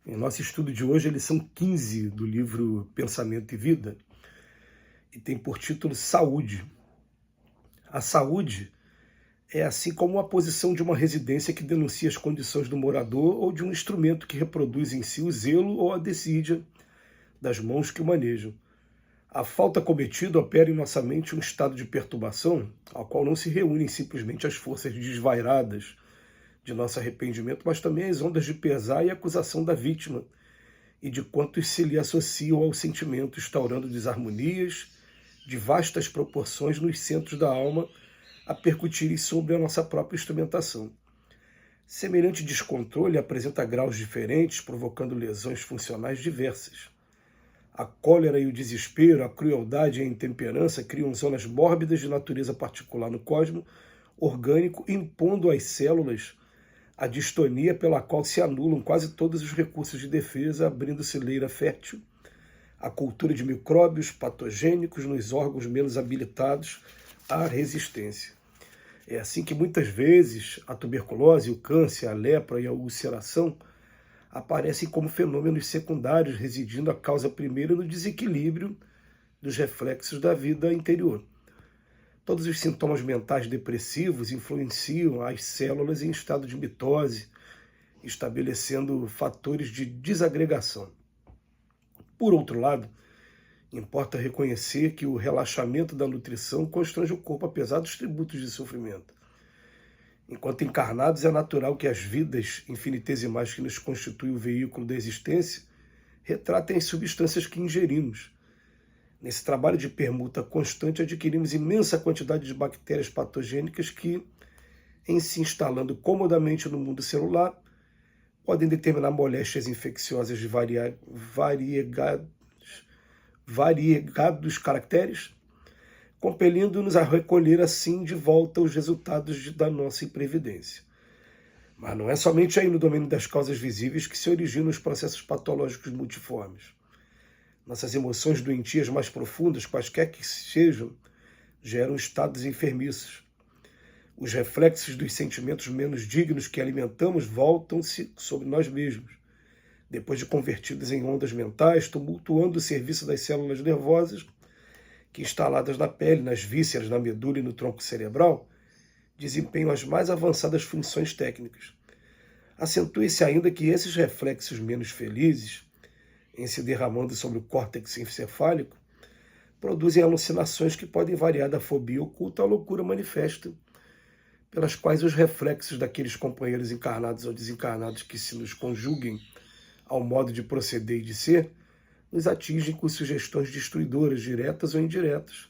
Em nosso estudo de hoje, a lição 15 do livro Pensamento e Vida, e tem por título Saúde. A saúde é assim como a posição de uma residência que denuncia as condições do morador ou de um instrumento que reproduz em si o zelo ou a desídia das mãos que o manejam. A falta cometida opera em nossa mente um estado de perturbação ao qual não se reúnem simplesmente as forças desvairadas de nosso arrependimento, mas também as ondas de pesar e acusação da vítima, e de quantos se lhe associam ao sentimento, instaurando desarmonias de vastas proporções nos centros da alma a percutirem sobre a nossa própria instrumentação. Semelhante descontrole apresenta graus diferentes, provocando lesões funcionais diversas. A cólera e o desespero, a crueldade e a intemperança criam zonas mórbidas de natureza particular no cosmo orgânico, impondo às células a distonia pela qual se anulam quase todos os recursos de defesa, abrindo-se leira fértil à cultura de micróbios patogênicos nos órgãos menos habilitados à resistência. É assim que muitas vezes a tuberculose, o câncer, a lepra e a ulceração aparecem como fenômenos secundários, residindo a causa primeira no desequilíbrio dos reflexos da vida interior. Todos os sintomas mentais depressivos influenciam as células em estado de mitose, estabelecendo fatores de desagregação. Por outro lado, importa reconhecer que o relaxamento da nutrição constrange o corpo apesar dos tributos de sofrimento. Enquanto encarnados, é natural que as vidas infinitesimais que nos constituem o veículo da existência retratem as substâncias que ingerimos. Nesse trabalho de permuta constante, adquirimos imensa quantidade de bactérias patogênicas que, em se instalando comodamente no mundo celular, podem determinar moléstias infecciosas de variegados caracteres, compelindo-nos a recolher assim de volta os resultados da nossa imprevidência. Mas não é somente aí no domínio das causas visíveis que se originam os processos patológicos multiformes. Nossas emoções doentias mais profundas, quaisquer que sejam, geram estados enfermiços. Os reflexos dos sentimentos menos dignos que alimentamos voltam-se sobre nós mesmos, depois de convertidos em ondas mentais, tumultuando o serviço das células nervosas que, instaladas na pele, nas vísceras, na medula e no tronco cerebral, desempenham as mais avançadas funções técnicas. Acentue-se ainda que esses reflexos menos felizes, em se derramando sobre o córtex encefálico, produzem alucinações que podem variar da fobia oculta à loucura manifesta, pelas quais os reflexos daqueles companheiros encarnados ou desencarnados que se nos conjuguem ao modo de proceder e de ser, nos atingem com sugestões destruidoras, diretas ou indiretas,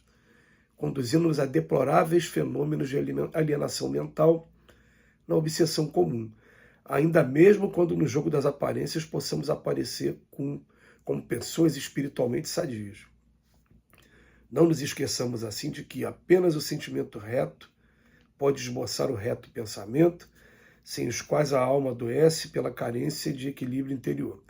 conduzindo-nos a deploráveis fenômenos de alienação mental na obsessão comum, ainda mesmo quando no jogo das aparências possamos aparecer como pessoas espiritualmente sadias. Não nos esqueçamos assim de que apenas o sentimento reto pode esboçar o reto pensamento, sem os quais a alma adoece pela carência de equilíbrio interior,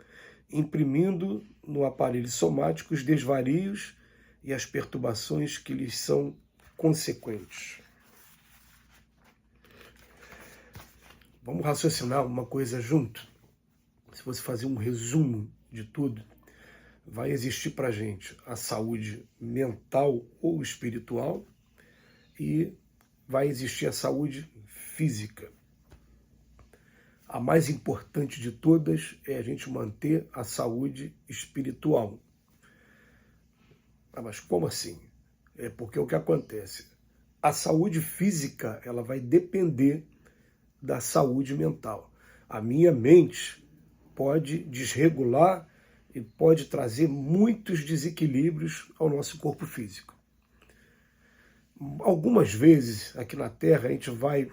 imprimindo no aparelho somático os desvarios e as perturbações que lhes são consequentes. Vamos raciocinar uma coisa junto? Se você fazer um resumo de tudo, vai existir para a gente a saúde mental ou espiritual e vai existir a saúde física. A mais importante de todas é a gente manter a saúde espiritual. Mas como assim? É porque o que acontece? A saúde física ela vai depender da saúde mental. A minha mente pode desregular e pode trazer muitos desequilíbrios ao nosso corpo físico. Algumas vezes aqui na Terra a gente vai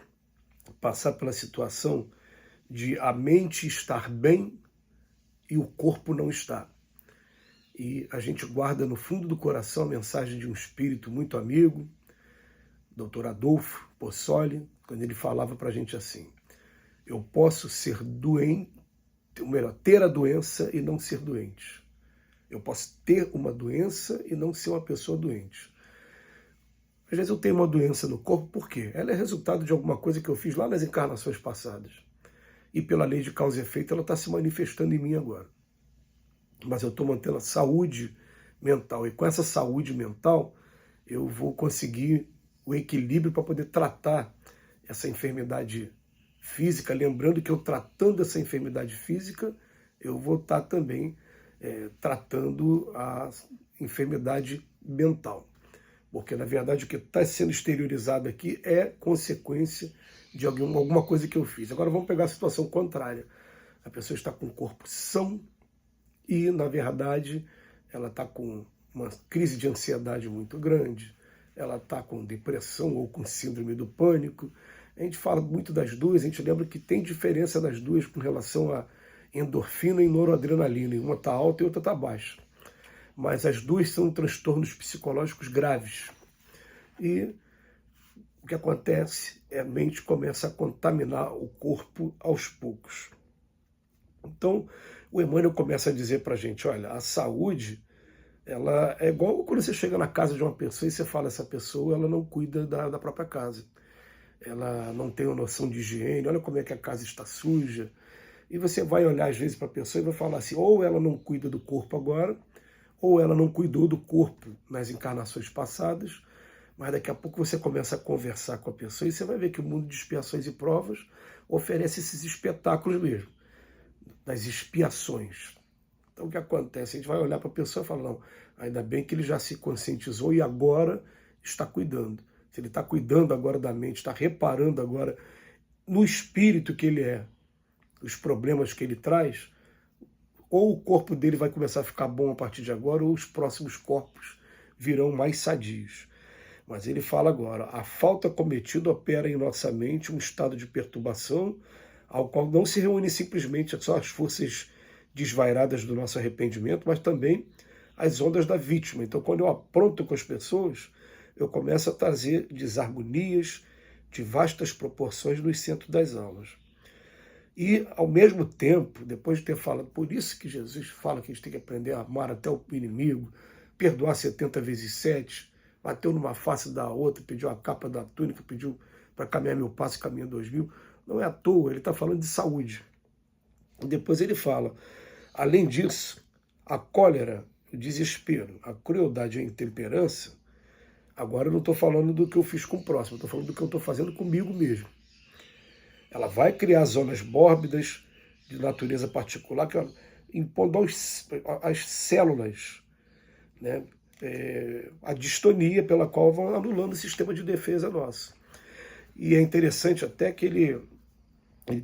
passar pela situação de a mente estar bem e o corpo não estar. E a gente guarda no fundo do coração a mensagem de um espírito muito amigo, Dr. Adolfo Possoli, quando ele falava para a gente assim: eu posso ser doente, ou melhor, ter a doença e não ser doente. Eu posso ter uma doença e não ser uma pessoa doente. Às vezes eu tenho uma doença no corpo, por quê? Ela é resultado de alguma coisa que eu fiz lá nas encarnações passadas. e pela lei de causa e efeito ela está se manifestando em mim agora. Mas eu estou mantendo a saúde mental, e com essa saúde mental eu vou conseguir o equilíbrio para poder tratar essa enfermidade física, lembrando que eu tratando essa enfermidade física, eu vou estar também tratando a enfermidade mental. Porque, na verdade, o que está sendo exteriorizado aqui é consequência de alguma coisa que eu fiz. Agora vamos pegar a situação contrária. A pessoa está com o corpo são e, na verdade, ela está com uma crise de ansiedade muito grande, ela está com depressão ou com síndrome do pânico. A gente fala muito das duas, a gente lembra que tem diferença das duas com relação a endorfina e noradrenalina. Uma está alta e outra está baixa. Mas as duas são transtornos psicológicos graves. E o que acontece é a mente começa a contaminar o corpo aos poucos. Então, o Emmanuel começa a dizer para a gente, olha, a saúde, ela é igual quando você chega na casa de uma pessoa e você fala, essa pessoa ela não cuida da própria casa. Ela não tem uma noção de higiene, olha como é que a casa está suja. E você vai olhar às vezes para a pessoa e vai falar assim, ou ela não cuida do corpo agora, ou ela não cuidou do corpo nas encarnações passadas, mas daqui a pouco você começa a conversar com a pessoa e você vai ver que o mundo de expiações e provas oferece esses espetáculos mesmo, das expiações. Então o que acontece? A gente vai olhar para a pessoa e falar, não, ainda bem que ele já se conscientizou e agora está cuidando. Se ele está cuidando agora da mente, está reparando agora no espírito que ele é, os problemas que ele traz, ou o corpo dele vai começar a ficar bom a partir de agora, ou os próximos corpos virão mais sadios. Mas ele fala agora, a falta cometida opera em nossa mente um estado de perturbação, ao qual não se reúne simplesmente só as forças desvairadas do nosso arrependimento, mas também as ondas da vítima. Então, quando eu apronto com as pessoas, eu começo a trazer desarmonias de vastas proporções nos centros das almas. E, ao mesmo tempo, depois de ter falado, por isso que Jesus fala que a gente tem que aprender a amar até o inimigo, perdoar 70 vezes 7, bateu numa face da outra, pediu a capa da túnica, pediu para caminhar 1000 passos, caminha 2000. Não é à toa, ele está falando de saúde. E depois ele fala, além disso, a cólera, o desespero, a crueldade e a intemperança, agora eu não estou falando do que eu fiz com o próximo, estou falando do que eu estou fazendo comigo mesmo. Ela vai criar zonas mórbidas de natureza particular, que impondo às células, né, a distonia pela qual vão anulando o sistema de defesa nosso. E é interessante até que ele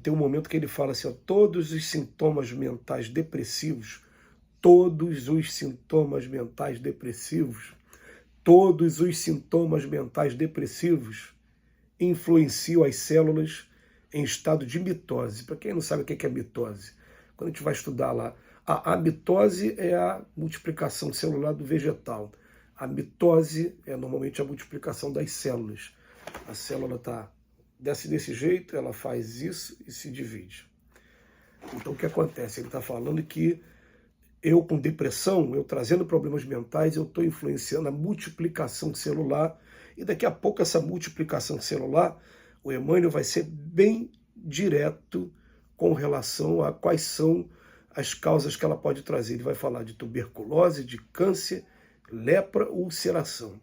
tem um momento que ele fala assim, ó, todos os sintomas mentais depressivos, todos os sintomas mentais depressivos, todos os sintomas mentais depressivos influenciam as células em estado de mitose. Para quem não sabe o que é mitose, quando a gente vai estudar lá, a mitose é a multiplicação celular do vegetal. A mitose é normalmente a multiplicação das células. A célula desce desse jeito, ela faz isso e se divide. Então o que acontece? Ele está falando que eu com depressão, eu trazendo problemas mentais, eu estou influenciando a multiplicação celular, e daqui a pouco essa multiplicação celular, o Emmanuel vai ser bem direto com relação a quais são as causas que ela pode trazer. Ele vai falar de tuberculose, de câncer, lepra, ulceração.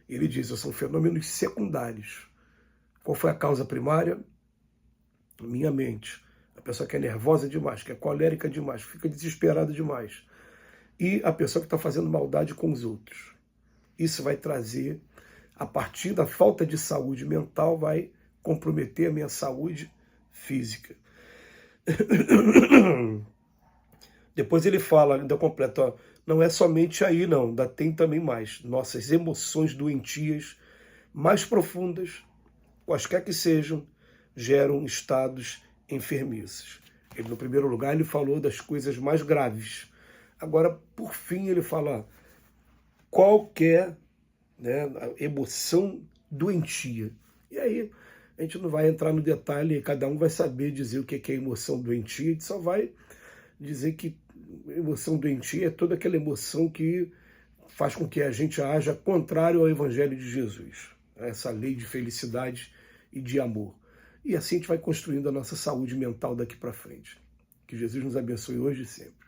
Ele diz, são fenômenos secundários. Qual foi a causa primária? Minha mente. A pessoa que é nervosa demais, que é colérica demais, que fica desesperada demais. E a pessoa que está fazendo maldade com os outros. Isso vai trazer, a partir da falta de saúde mental, vai comprometer a minha saúde física. Depois ele fala, ainda completa, ó, não é somente aí não, ainda tem também mais. Nossas emoções doentias mais profundas, quaisquer que sejam, geram estados enfermiços. Ele, no primeiro lugar, ele falou das coisas mais graves. Agora, por fim, ele fala qualquer, né, emoção doentia. E aí, a gente não vai entrar no detalhe, cada um vai saber dizer o que é emoção doentia, a gente só vai dizer que emoção doentia é toda aquela emoção que faz com que a gente haja contrário ao Evangelho de Jesus, essa lei de felicidade e de amor. E assim a gente vai construindo a nossa saúde mental daqui para frente. Que Jesus nos abençoe hoje e sempre.